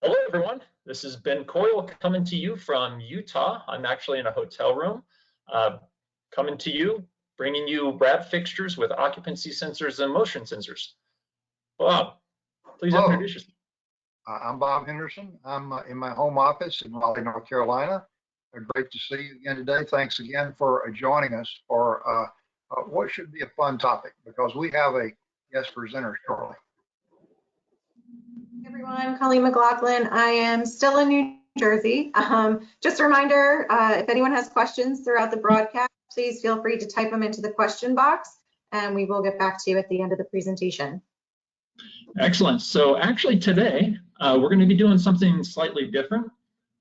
Hello, everyone. This is Ben Coyle coming to you from Utah. I'm actually in a hotel room, coming to you, bringing you RAB fixtures with occupancy sensors and motion sensors. Bob, please introduce yourself. I'm Bob Henderson. I'm in my home office in Raleigh, North Carolina. Great to see you again today. Thanks again for joining us for what should be a fun topic, because we have a guest presenter shortly. Hey everyone, Colleen McLaughlin. I am still in New Jersey. Just a reminder, if anyone has questions throughout the broadcast, please feel free to type them into the question box and we will get back to you at the end of the presentation. Excellent. So actually today, we're going to be doing something slightly different.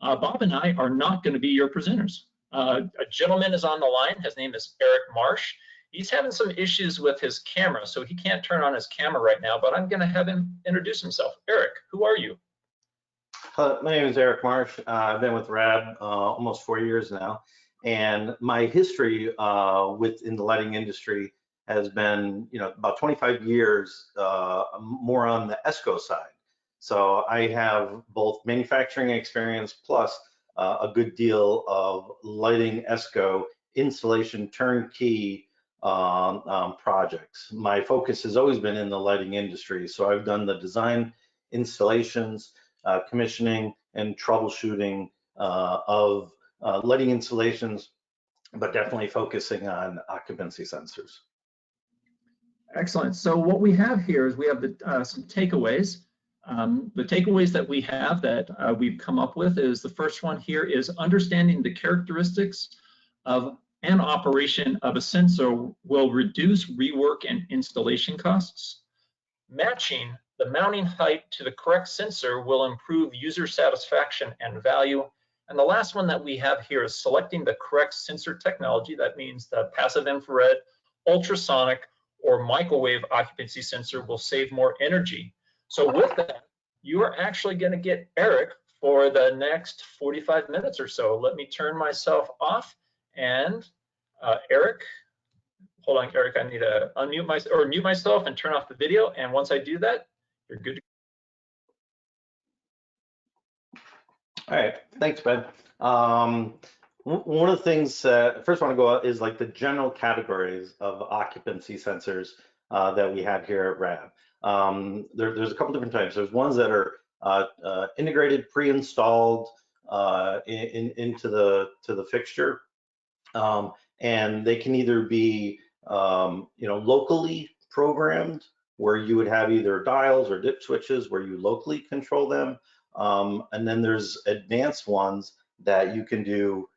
Bob and I are not going to be your presenters. A gentleman is on the line. His name is Eric Marsh. He's having some issues with his camera, so he can't turn on his camera right now, but I'm going to have him introduce himself. Eric, who are you? My name is Eric Marsh. I've been with RAB almost 4 years now, and my history in the lighting industry has been, about 25 years more on the ESCO side. So I have both manufacturing experience plus a good deal of lighting ESCO installation turnkey projects. My focus has always been in the lighting industry, so I've done the design, installations, commissioning, and troubleshooting of lighting installations, but definitely focusing on occupancy sensors. Excellent. So what we have here is we have some takeaways. The takeaways that we have that we've come up with is the first one here is understanding the characteristics of an operation of a sensor will reduce rework and installation costs. Matching the mounting height to the correct sensor will improve user satisfaction and value. And the last one that we have here is selecting the correct sensor technology. That means the passive infrared, ultrasonic, or microwave occupancy sensor will save more energy. So with that, you are actually going to get Eric for the next 45 minutes or so. Let me turn myself off. And Eric, hold on, Eric, I need to mute myself and turn off the video. And once I do that, you're good to go. All right, thanks, Ben. One of the things first I want to go is like the general categories of occupancy sensors that we have here at RAB. There's a couple different types. There's ones that are integrated, pre-installed into the fixture. And they can either be, locally programmed, where you would have either dials or dip switches where you locally control them. And then there's advanced ones that you can do.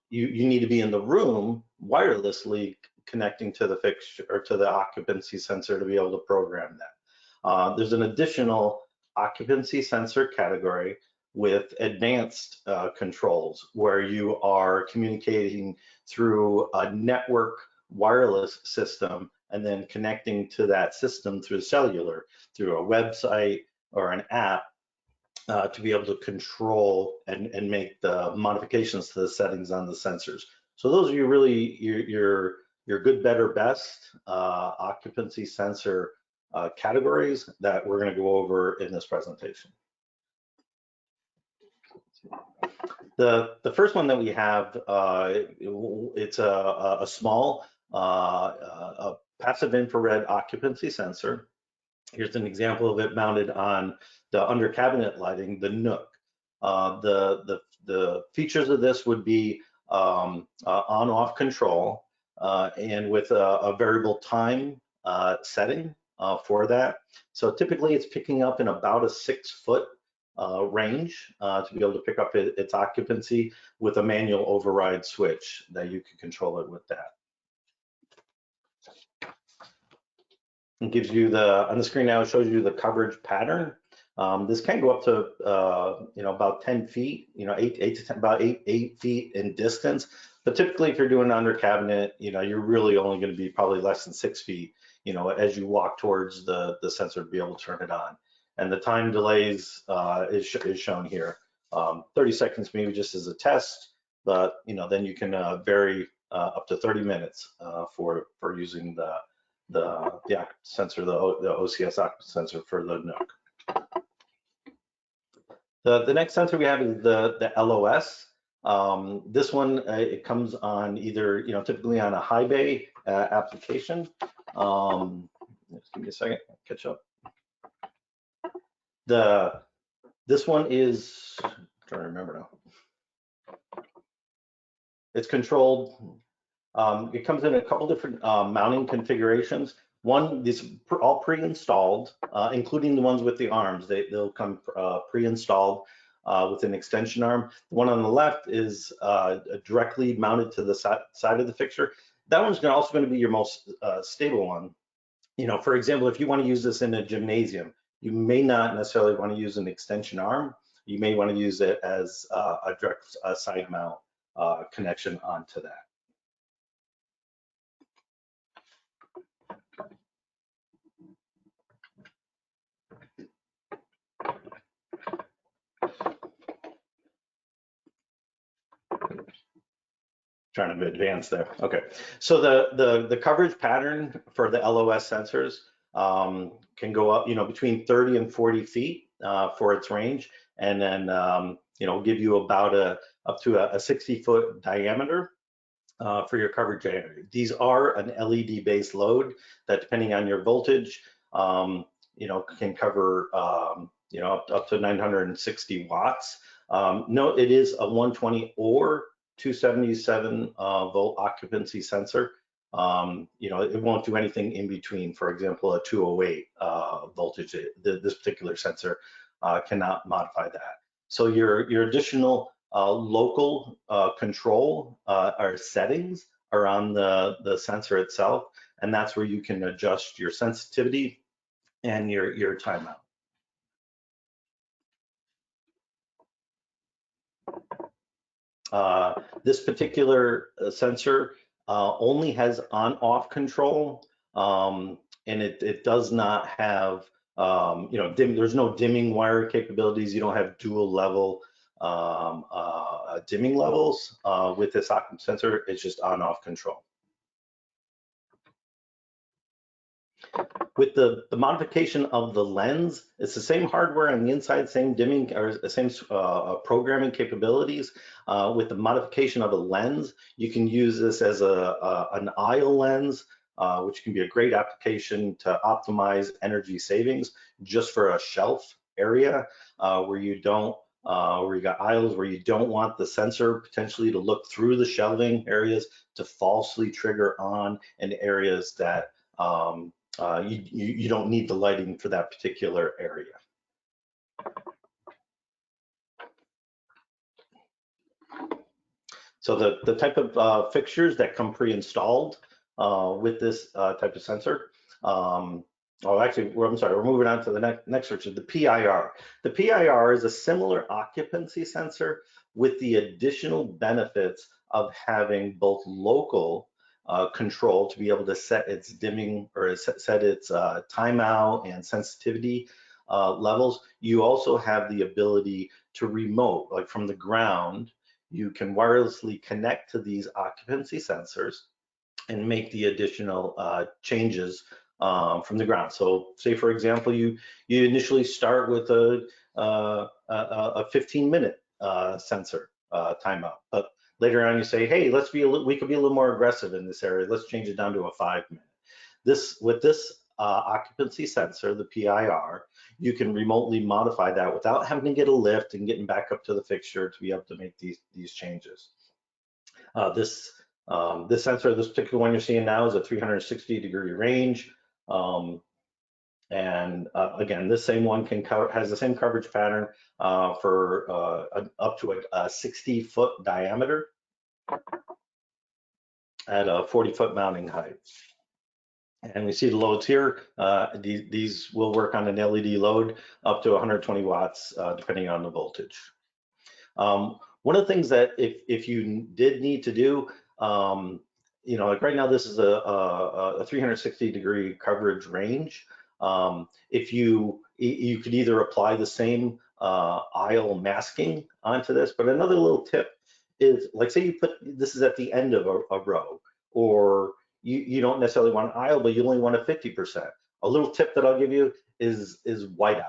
You need to be in the room wirelessly connecting to the fixture or to the occupancy sensor to be able to program that. There's an additional occupancy sensor category with advanced controls where you are communicating through a network wireless system and then connecting to that system through cellular, through a website or an app to be able to control and make the modifications to the settings on the sensors. So those are your good, better, best occupancy sensor categories that we're going to go over in this presentation. The first one that we have, it's a small a passive infrared occupancy sensor. Here's an example of it mounted on the under cabinet lighting, the Nook. The features of this would be on-off control and with a variable time setting for that. So typically it's picking up in about a 6-foot range to be able to pick up its occupancy with a manual override switch that you can control it with that. It gives you on the screen now, it shows you the coverage pattern. This can go up to about 10 feet, 8 to 10, about 8 feet in distance. But typically, if you're doing under cabinet, you're really only going to be probably less than 6 feet, as you walk towards the sensor to be able to turn it on. And the time delays is shown here. 30 seconds maybe just as a test, but then you can vary up to 30 minutes for using the sensor, the OCS sensor for the Nook. The next sensor we have is the LOS. This one, it comes on either, typically on a high bay application. Just give me a second, I'll catch up. This one is, I'm trying to remember now. It's controlled. It comes in a couple different mounting configurations. One is all pre-installed, including the ones with the arms. They'll come pre-installed with an extension arm. The one on the left is directly mounted to the side of the fixture. That one's also going to be your most stable one. For example, if you want to use this in a gymnasium, you may not necessarily want to use an extension arm. You may want to use it as a direct side mount connection onto that. Trying to advance there. Okay, so the coverage pattern for the LOS sensors can go up, between 30 and 40 feet for its range, and then give you about up to a 60-foot diameter for your coverage area. These are an LED-based load that, depending on your voltage, can cover up to 960 watts. Note it is a 120 or 277 volt occupancy sensor. It won't do anything in between. For example, a 208 voltage. This particular sensor cannot modify that. So your additional local control or settings are on the sensor itself, and that's where you can adjust your sensitivity and your timeout. This particular sensor only has on-off control, and it does not have, there's no dimming wire capabilities. You don't have dual level dimming levels with this occupancy sensor. It's just on-off control. With the modification of the lens, it's the same hardware on the inside, same dimming or same programming capabilities. With the modification of a lens, you can use this as an aisle lens, which can be a great application to optimize energy savings just for a shelf area where you got aisles where you don't want the sensor potentially to look through the shelving areas to falsely trigger on in areas that you don't need the lighting for that particular area. So the type of fixtures that come pre-installed with this type of sensor. I'm sorry, we're moving on to the next search, the PIR. The PIR is a similar occupancy sensor with the additional benefits of having both local control to be able to set its dimming or set its timeout and sensitivity levels. You also have the ability to remote, like from the ground, you can wirelessly connect to these occupancy sensors and make the additional changes from the ground. So say, for example, you initially start with a 15-minute sensor timeout, but later on you say, hey, we could be a little more aggressive in this area. Let's change it down to a 5-minute. With this occupancy sensor, the PIR, you can remotely modify that without having to get a lift and getting back up to the fixture to be able to make these changes. This sensor, this particular one you're seeing now, is a 360-degree range. Again, this same one has the same coverage pattern for up to a 60-foot diameter at a 40-foot mounting height. And we see the loads here. These will work on an LED load up to 120 watts, depending on the voltage. One of the things that if you did need to do, like right now, this is a 360-degree coverage range. If you could either apply the same aisle masking onto this, but another little tip is, like, say you put this is at the end of a row, or you don't necessarily want an aisle, but you only want a 50%. A little tip that I'll give you is whiteout.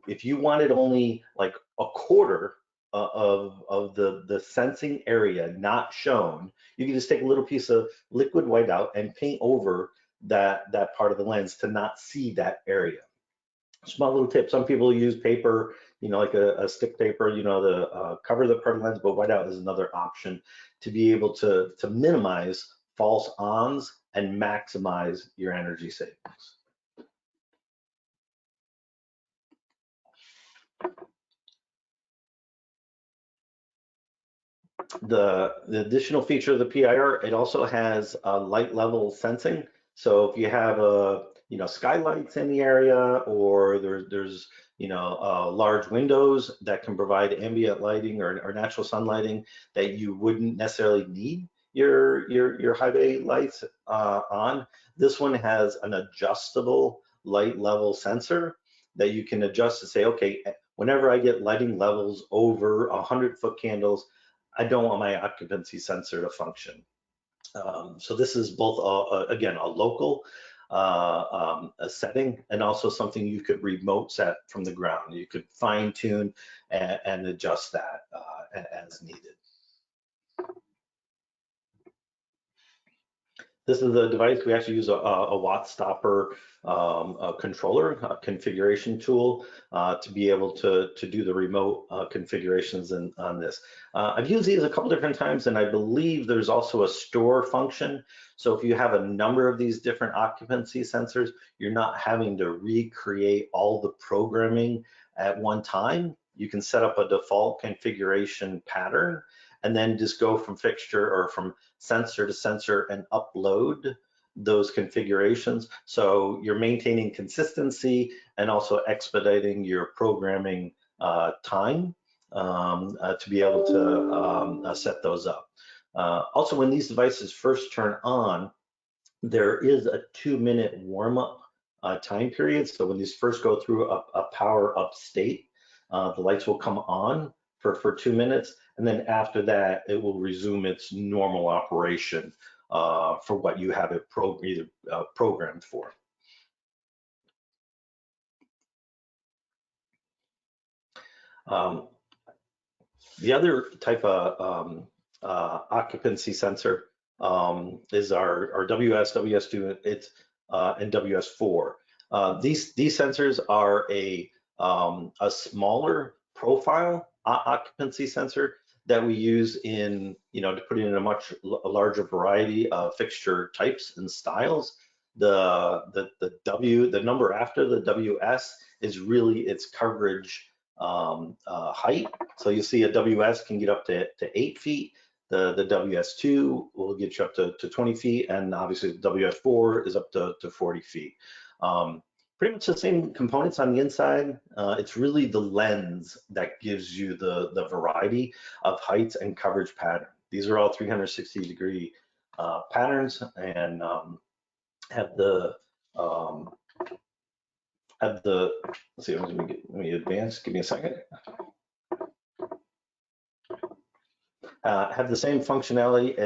if you wanted only like a quarter of the sensing area not shown, you can just take a little piece of liquid whiteout and paint over that part of the lens to not see that area. Small little tip, some people use paper, like a stick paper, to cover the part of the lens, but whiteout is another option to be able to minimize false ons and maximize your energy savings. The additional feature of the PIR, it also has light level sensing. So if you have skylights in the area, or there's large windows that can provide ambient lighting or natural sun lighting that you wouldn't necessarily need your high bay lights on. This one has an adjustable light level sensor that you can adjust to say, okay, whenever I get lighting levels over 100-foot candles, I don't want my occupancy sensor to function. So this is both, again, a local a setting, and also something you could remote set from the ground. You could fine tune and adjust that as needed. This is a device. We actually use a watt stopper controller, a configuration tool to be able to do the remote configurations on this. I've used these a couple different times, and I believe there's also a store function. So if you have a number of these different occupancy sensors, you're not having to recreate all the programming at one time. You can set up a default configuration pattern and then just go from fixture or from sensor to sensor and upload those configurations. So you're maintaining consistency and also expediting your programming time to be able to set those up. Also, when these devices first turn on, there is a 2-minute warm-up time period. So when these first go through a power up state, the lights will come on for 2 minutes, and then after that, it will resume its normal operation for what you have it programmed for. The other type of occupancy sensor is our WS, WS2, and WS4. These sensors are a smaller profile occupancy sensor that we use in, to put in a much larger variety of fixture types and styles. The number after the WS is really its coverage height. So you see a WS can get up to 8 feet. The WS2 will get you up to 20 feet, and obviously the WS4 is up to 40 feet. Pretty much the same components on the inside. It's really the lens that gives you the variety of heights and coverage pattern. These are all 360-degree patterns, and have the let's see, let me advance, give me a second. Have the same functionality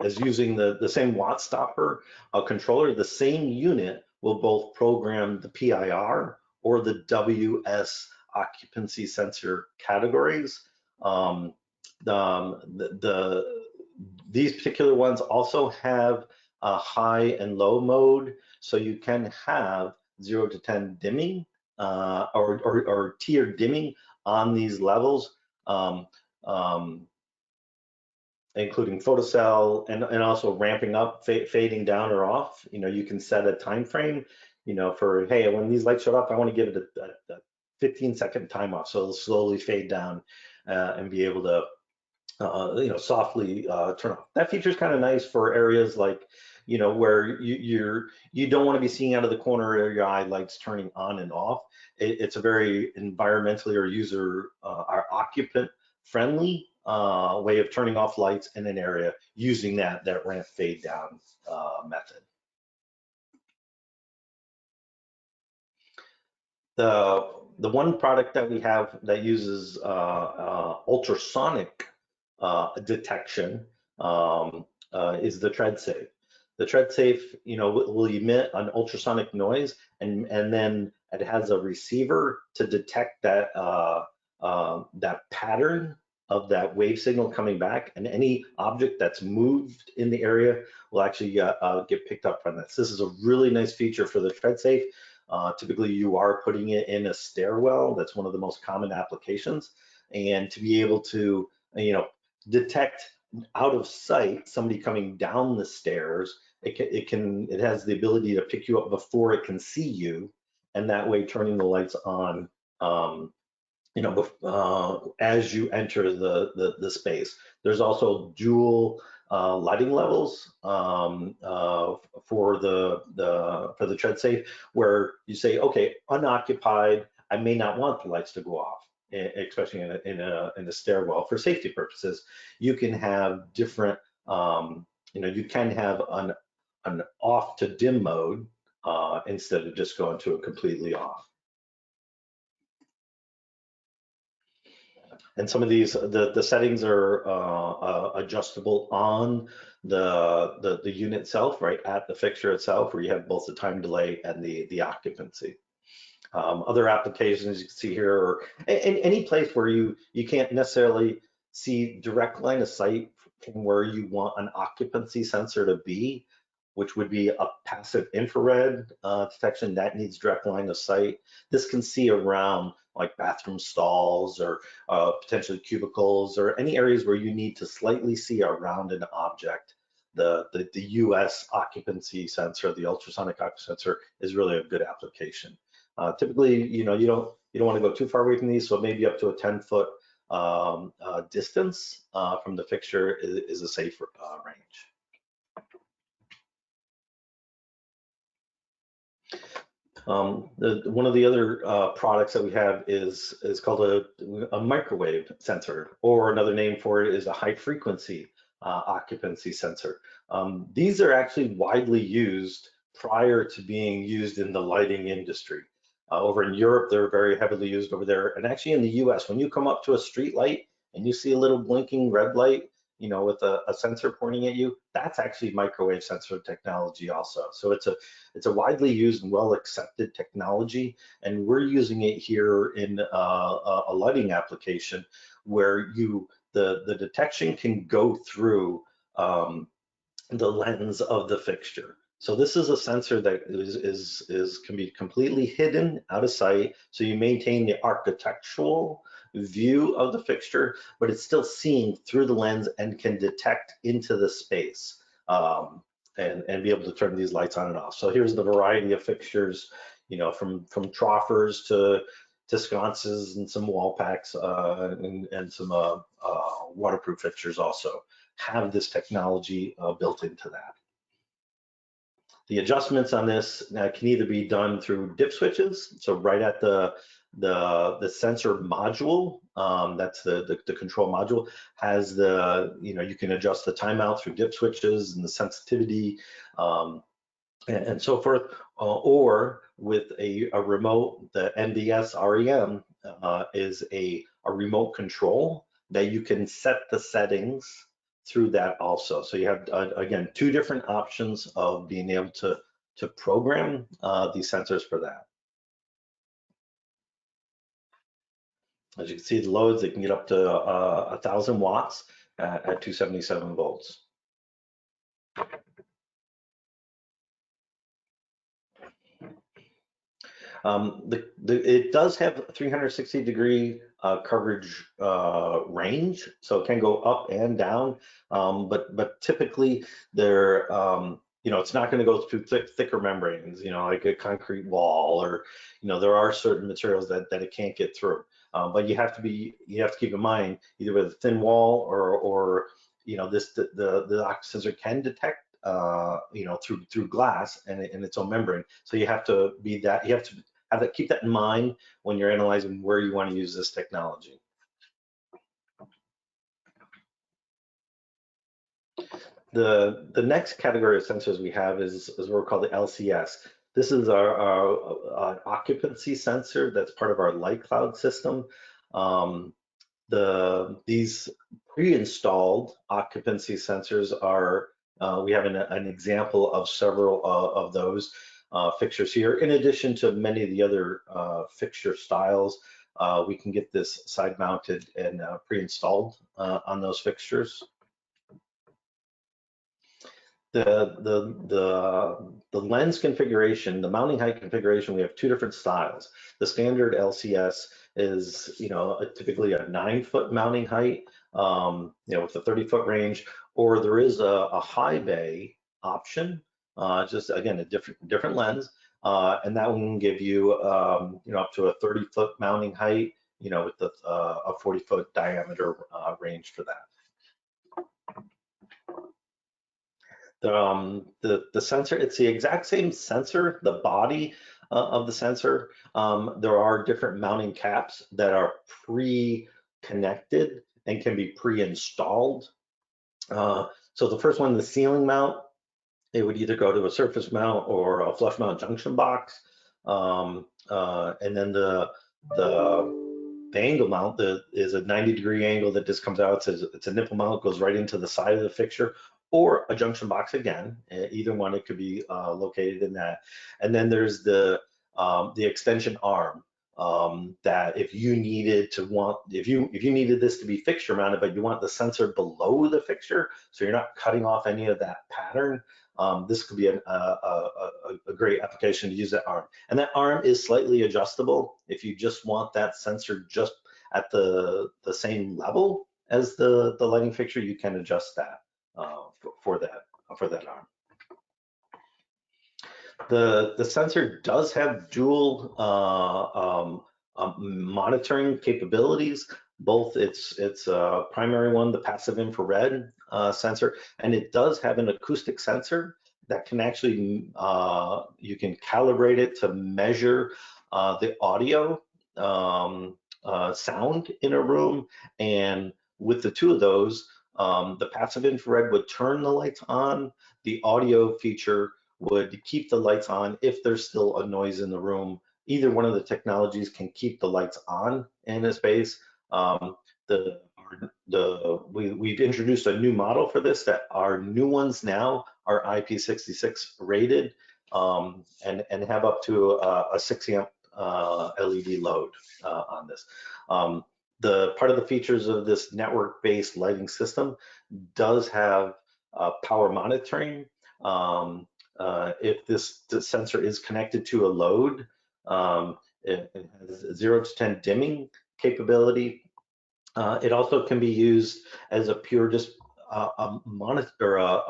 as using the same watt stopper controller. The same unit will both program the PIR or the WS occupancy sensor categories. These particular ones also have a high and low mode, so you can have 0 to 10 dimming or tiered dimming on these levels. Including photocell and also ramping up, fading down or off. You can set a time frame, for, hey, when these lights shut off, I want to give it a 15-second time off, so it'll slowly fade down and be able to, softly turn off. That feature is kind of nice for areas like, where you don't want to be seeing out of the corner of your eye lights turning on and off. It's a very environmentally or user or occupant friendly way of turning off lights in an area using that ramp fade down method. The one product that we have that uses ultrasonic detection is the TreadSafe. The TreadSafe, will emit an ultrasonic noise, and then It has a receiver to detect that that pattern of that wave signal coming back, and any object that's moved in the area will actually get picked up from this. This is a really nice feature for the tread safe. Typically, you are putting it in a stairwell. That's one of the most common applications, and to be able to, detect out of sight somebody coming down the stairs, it has the ability to pick you up before it can see you, and that way turning the lights on as you enter the space. There's also dual lighting levels for the tread safe, where you say, okay, unoccupied, I may not want the lights to go off, especially in a stairwell. For safety purposes, you can have different, you can have an off to dim mode instead of just going to a completely off. And some of these, the settings are adjustable on the unit itself, right at the fixture itself, where you have both the time delay and the occupancy. Other applications you can see here, or any place where you can't necessarily see direct line of sight from where you want an occupancy sensor to be, which would be a passive infrared detection that needs direct line of sight. This can see around like bathroom stalls or potentially cubicles or any areas where you need to slightly see around an object. The US occupancy sensor, the ultrasonic occupancy sensor, is really a good application. Typically, you don't want to go too far away from these, so maybe up to a 10-foot distance from the fixture is a safe range. One of the other products that we have is called a microwave sensor, or another name for it is a high frequency occupancy sensor. These are actually widely used prior to being used in the lighting industry. Over in Europe, they're very heavily used over there. And actually in the US, when you come up to a street light and you see a little blinking red light, with a sensor pointing at you, that's actually microwave sensor technology also. So it's a widely used and well accepted technology, and we're using it here in a lighting application where the detection can go through the lens of the fixture. So this is a sensor that can be completely hidden out of sight, so you maintain the architectural view of the fixture, but it's still seeing through the lens and can detect into the space and be able to turn these lights on and off. So here's the variety of fixtures, from troffers to sconces and some wall packs and some waterproof fixtures also have this technology built into that. The adjustments on this can either be done through dip switches, so right at the sensor module, that's the control module, has you can adjust the timeout through dip switches and the sensitivity and so forth, or with a remote. The MVS REM is a remote control that you can set the settings through that also. So you have, again, two different options of being able to program these sensors for that. As you can see, the loads, they can get up to 1,000 watts at 277 volts. It does have 360-degree coverage range, so it can go up and down, but typically they're it's not going to go through thicker membranes, like a concrete wall, or there are certain materials that it can't get through. But you have to keep in mind, either with a thin wall or the occupancy sensor can detect through glass and its own membrane. So you have to keep that in mind when you're analyzing where you want to use this technology. The next category of sensors we have is what we call the LCS. This is our occupancy sensor that's part of our light cloud system. These pre-installed occupancy sensors are, we have an example of several of those. fixtures here. In addition to many of the other fixture styles, we can get this side mounted and pre-installed on those fixtures. The lens configuration, the mounting height configuration, we have two different styles. The standard LCS is, typically a 9-foot mounting height, with a 30-foot range, or there is a high bay option, just again a different lens, and that one can give you, up to a 30-foot mounting height, with a 40-foot diameter range for that. The sensor, it's the exact same sensor, the body of the sensor. There are different mounting caps that are pre-connected and can be pre-installed. So the first one, the ceiling mount, it would either go to a surface mount or a flush mount junction box. And then the angle mount is a 90-degree angle that just comes out. It's a nipple mount, goes right into the side of the fixture, or a junction box again. Either one, it could be located in that. And then there's the extension arm that if you needed this to be fixture mounted, but you want the sensor below the fixture, so you're not cutting off any of that pattern, this could be a great application to use that arm. And that arm is slightly adjustable. If you just want that sensor just at the same level as the lighting fixture, you can adjust that for that arm. The sensor does have dual monitoring capabilities. Both its primary one, the passive infrared sensor, and it does have an acoustic sensor that can actually, you can calibrate it to measure the audio sound in a room. And with the two of those, the passive infrared would turn the lights on. The audio feature would keep the lights on if there's still a noise in the room. Either one of the technologies can keep the lights on in a space. We've introduced a new model for this, that our new ones now are IP66 rated and have up to a 6 amp LED load on this. The part of the features of this network-based lighting system does have power monitoring. If the sensor is connected to a load, it has 0 to 10 dimming capability. It also can be used as a pure just monitor,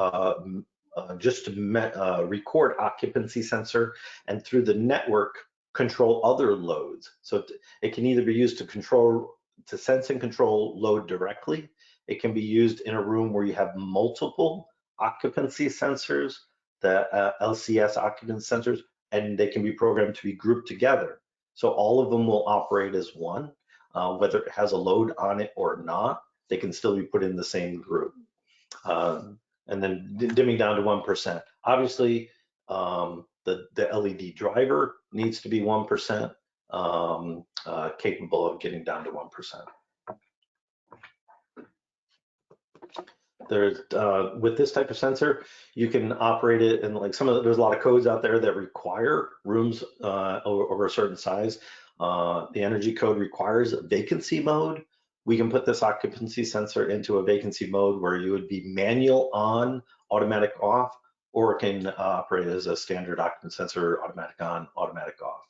just to record occupancy sensor, and through the network control other loads. So it can either be used to sense and control load directly. It can be used in a room where you have multiple occupancy sensors, the LCS occupancy sensors, and they can be programmed to be grouped together. So all of them will operate as one, whether it has a load on it or not, they can still be put in the same group. And then dimming down to 1%. Obviously, the LED driver needs to be 1%, capable of getting down to 1%. There's with this type of sensor, you can operate it in like there's a lot of codes out there that require rooms over a certain size. The energy code requires a vacancy mode. We can put this occupancy sensor into a vacancy mode where you would be manual on, automatic off, or it can operate as a standard occupancy sensor, automatic on, automatic off.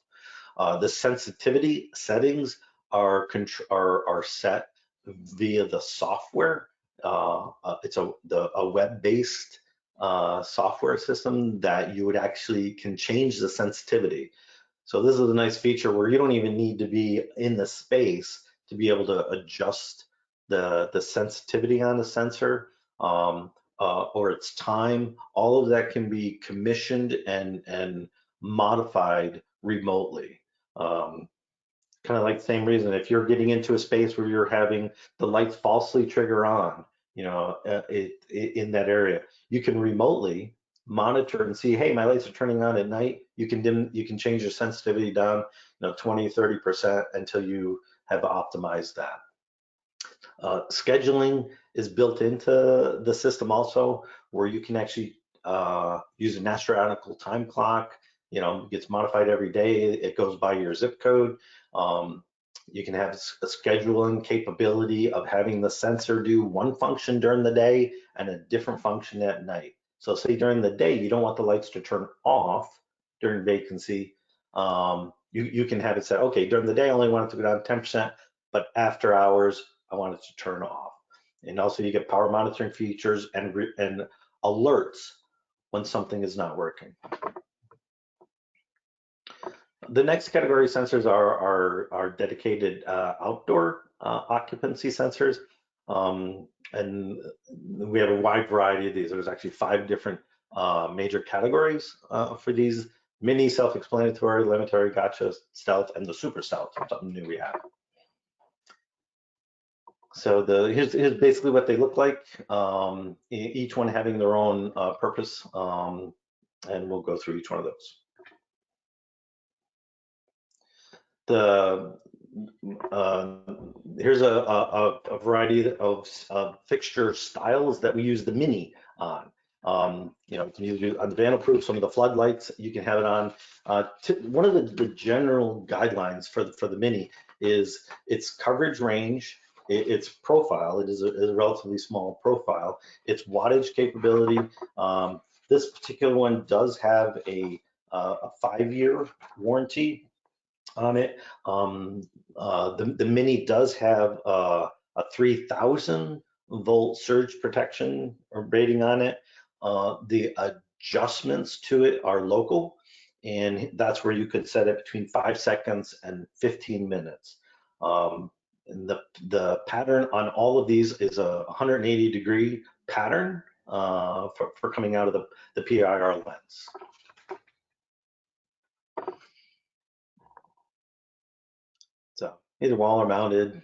The sensitivity settings are set via the software. It's a web-based software system that you would actually can change the sensitivity. So this is a nice feature where you don't even need to be in the space to be able to adjust the sensitivity on the sensor or its time. All of that can be commissioned and modified remotely. Kind of like the same reason, if you're getting into a space where you're having the lights falsely trigger on, in that area, you can remotely monitor and see, hey, my lights are turning on at night. You can change your sensitivity down 20, 30% until you have optimized that. Scheduling is built into the system also, where you can actually use an astronomical time clock, gets modified every day. It goes by your zip code. You can have a scheduling capability of having the sensor do one function during the day and a different function at night. So say during the day, you don't want the lights to turn off during vacancy. You can have it set, okay, during the day, I only want it to go down 10%, but after hours, I want it to turn off. And also you get power monitoring features and alerts when something is not working. The next category of sensors are dedicated outdoor occupancy sensors. And we have a wide variety of these. There's actually 5 different major categories for these: mini, self-explanatory, elementary, gotcha, stealth, and the super stealth, something new we have. So here's basically what they look like, each one having their own purpose, and we'll go through each one of those. Here's a variety of fixture styles that we use the mini on. You can use it on the vandal-proof, some of the floodlights. You can have it on. One of the general guidelines for the mini is its coverage range, its profile. It is a relatively small profile. Its wattage capability. This particular one does have a 5-year warranty on it. The mini does have a 3,000 volt surge protection rating on it. The adjustments to it are local, and that's where you could set it between 5 seconds and 15 minutes. And the pattern on all of these is a 180-degree pattern for coming out of the PIR lens. So either wall or mounted.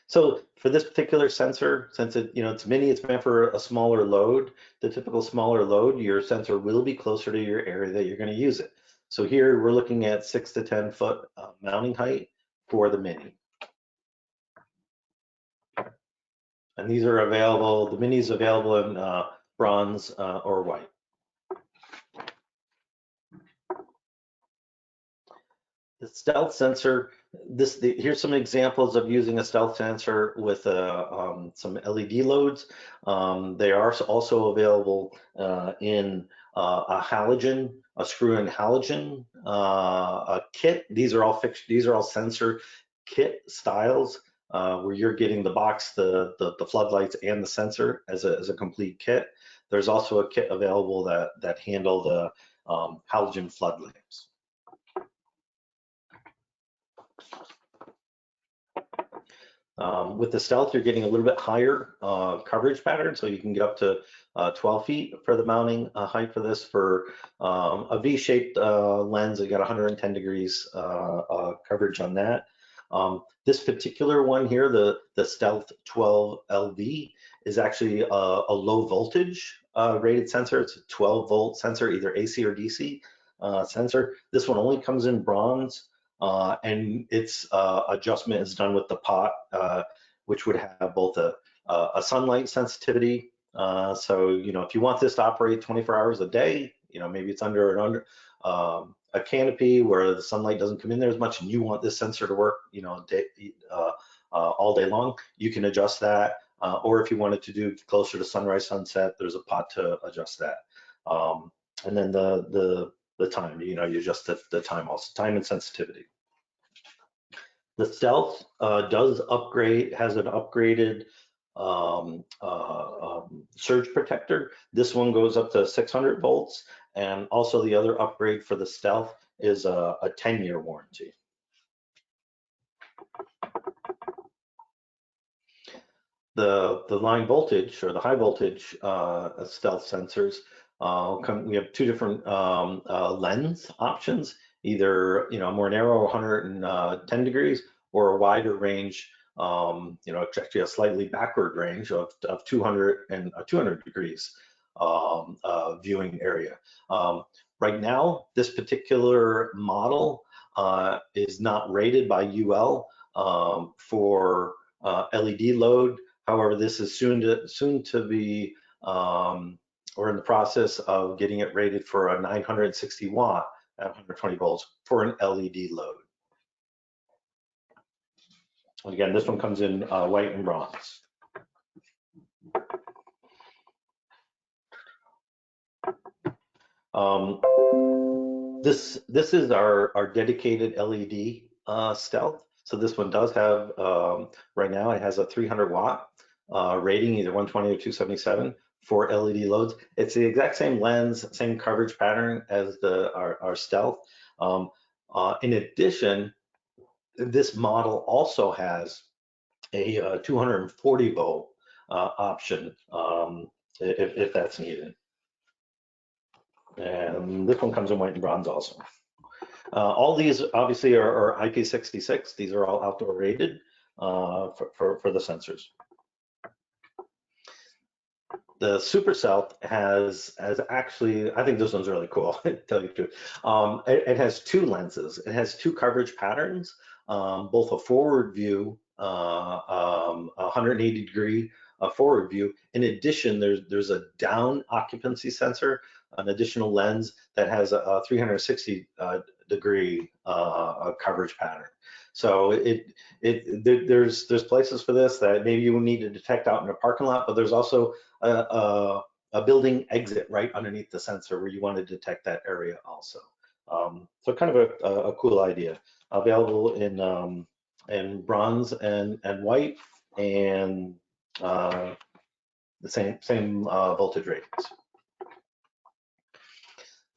So for this particular sensor, since it's mini, it's meant for a smaller load. The typical smaller load, your sensor will be closer to your area that you're going to use it. So here we're looking at 6 to 10 foot mounting height for the mini. And these are available, the mini is available in bronze or white. The stealth sensor, here's some examples of using a stealth sensor with some LED loads. They are also available in a halogen, a screw-in halogen a kit. These are all sensor kit styles where you're getting the box, the floodlights, and the sensor as a complete kit. There's also a kit available that handle the halogen flood lamps. With the stealth, you're getting a little bit higher coverage pattern, so you can get up to 12 feet for the mounting height for this. For a V-shaped lens, you got 110 degrees coverage on that. This particular one here, the Stealth 12 LV, is actually a low voltage rated sensor. It's a 12 volt sensor, either AC or DC sensor. This one only comes in bronze. And its adjustment is done with the pot, which would have both a sunlight sensitivity. So, if you want this to operate 24 hours a day, maybe it's under a canopy where the sunlight doesn't come in there as much, and you want this sensor to work, all day long, you can adjust that. Or if you wanted to do closer to sunrise, sunset, there's a pot to adjust that. And then the time, you adjust the time also, time and sensitivity. The Stealth has an upgraded surge protector. This one goes up to 600 volts, and also the other upgrade for the Stealth is a 10-year warranty. The line voltage, or the high voltage Stealth sensors, we have 2 different lens options, either more narrow, 110 degrees, or a wider range, actually a slightly backward range of 200 and 200 degrees viewing area. Right now, this particular model is not rated by UL for LED load. However, this is soon to be, we're in the process of getting it rated for a 960 watt at 120 volts for an LED load. And again, this one comes in white and bronze. This is our dedicated LED stealth. So this one does have, right now it has a 300 watt rating, either 120 or 277 for LED loads. It's the exact same lens, same coverage pattern as our stealth. In addition, this model also has a 240 volt option if that's needed. And this one comes in white and bronze also. All these obviously are IP66. These are all outdoor rated for the sensors. The Super Stealth has actually, I think this one's really cool, to tell you the truth. It has two lenses. It has two coverage patterns, both a forward view, 180 degree forward view. In addition, there's a down occupancy sensor, an additional lens that has a 360 degree coverage pattern. So there's places for this that maybe you need to detect out in a parking lot, but there's also a building exit right underneath the sensor where you want to detect that area also. So kind of a cool idea. Available in bronze and white, and the same voltage ratings.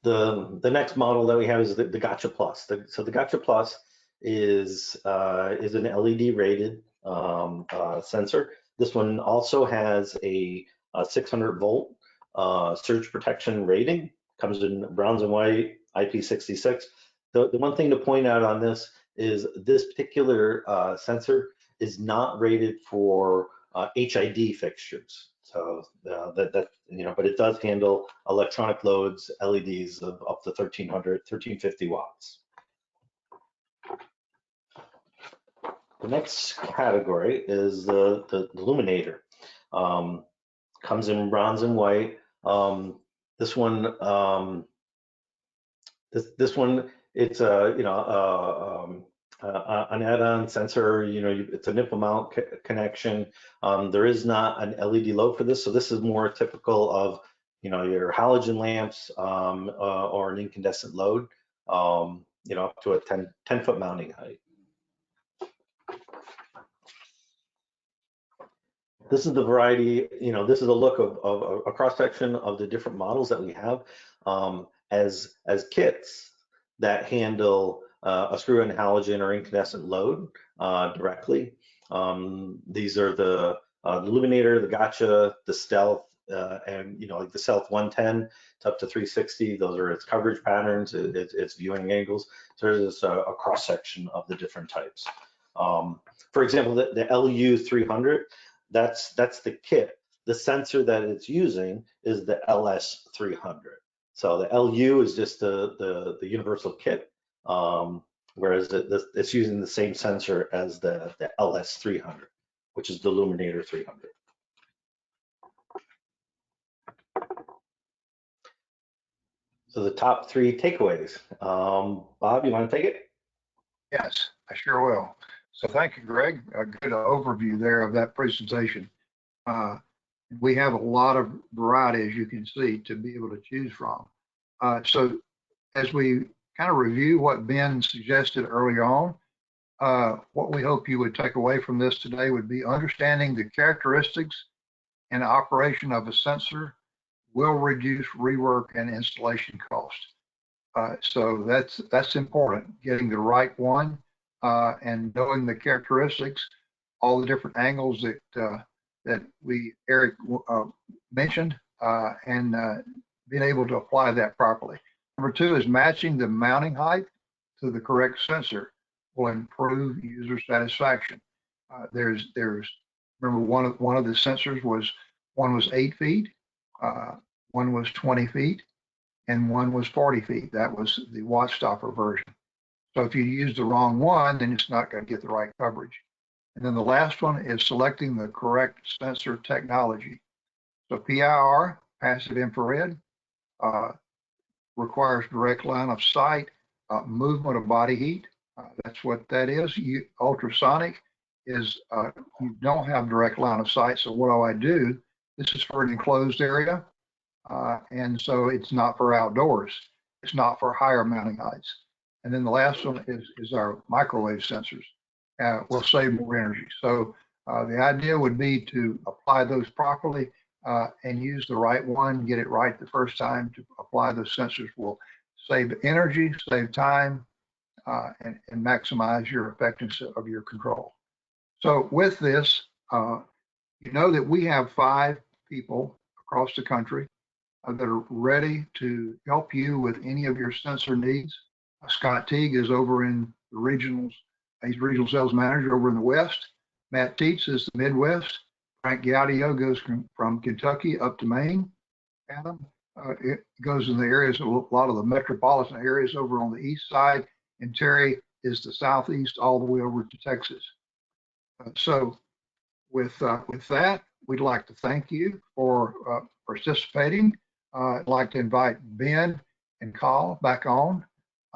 The next model that we have is the Gotcha Plus. So the Gotcha Plus is an LED rated sensor. This one also has a 600 volt surge protection rating. Comes in bronze and white, IP66. The one thing to point out on this is this particular sensor is not rated for HID fixtures. So but it does handle electronic loads, LEDs of up to 1350 watts. The next category is the Luminator. Comes in bronze and white. This one, it's an add-on sensor. It's a nipple mount connection. There is not an LED load for this, so this is more typical of your halogen lamps or an incandescent load. Up to a 10 foot mounting height. This is the variety, this is a look of a cross section of the different models that we have as kits that handle a screw-in halogen or incandescent load directly. These are the Luminator, the Gotcha, the Stealth, and like the Stealth 110, it's up to 360. Those are its coverage patterns, its viewing angles. So there's a cross section of the different types. For example, the LU 300. That's the kit. The sensor that it's using is the LS 300. So the LU is just the universal kit, whereas it's using the same sensor as the LS 300, which is the Luminator 300. So the top three takeaways. Bob, you want to take it? Yes, I sure will. So thank you, Greg. A good overview there of that presentation. We have a lot of variety, as you can see, to be able to choose from. So as we kind of review what Ben suggested early on, what we hope you would take away from this today would be understanding the characteristics and operation of a sensor will reduce rework and installation cost. So that's important, getting the right one and knowing the characteristics, all the different angles that Eric mentioned, and being able to apply that properly. Number two is matching the mounting height to the correct sensor will improve user satisfaction. Remember one of the sensors was 8 feet, one was 20 feet, and one was 40 feet. That was the watch stopper version. So if you use the wrong one, then it's not going to get the right coverage. And then the last one is selecting the correct sensor technology. So PIR, passive infrared, requires direct line of sight, movement of body heat. That's what that is. Ultrasonic is you don't have direct line of sight. So what do I do? This is for an enclosed area. And so it's not for outdoors. It's not for higher mounting heights. And then the last one is our microwave sensors. Will save more energy. So the idea would be to apply those properly and use the right one, get it right the first time to apply those sensors will save energy, save time, and maximize your effectiveness of your control. So with this, you know that we have 5 people across the country that are ready to help you with any of your sensor needs. Scott Teague is over in the regionals. He's regional sales manager over in the West. Matt Teets is the Midwest. Frank Gaudio goes from Kentucky up to Maine. Adam it goes in the areas, a lot of the metropolitan areas over on the east side. And Terry is the southeast all the way over to Texas. So with that, we'd like to thank you for participating. I'd like to invite Ben and Carl back on.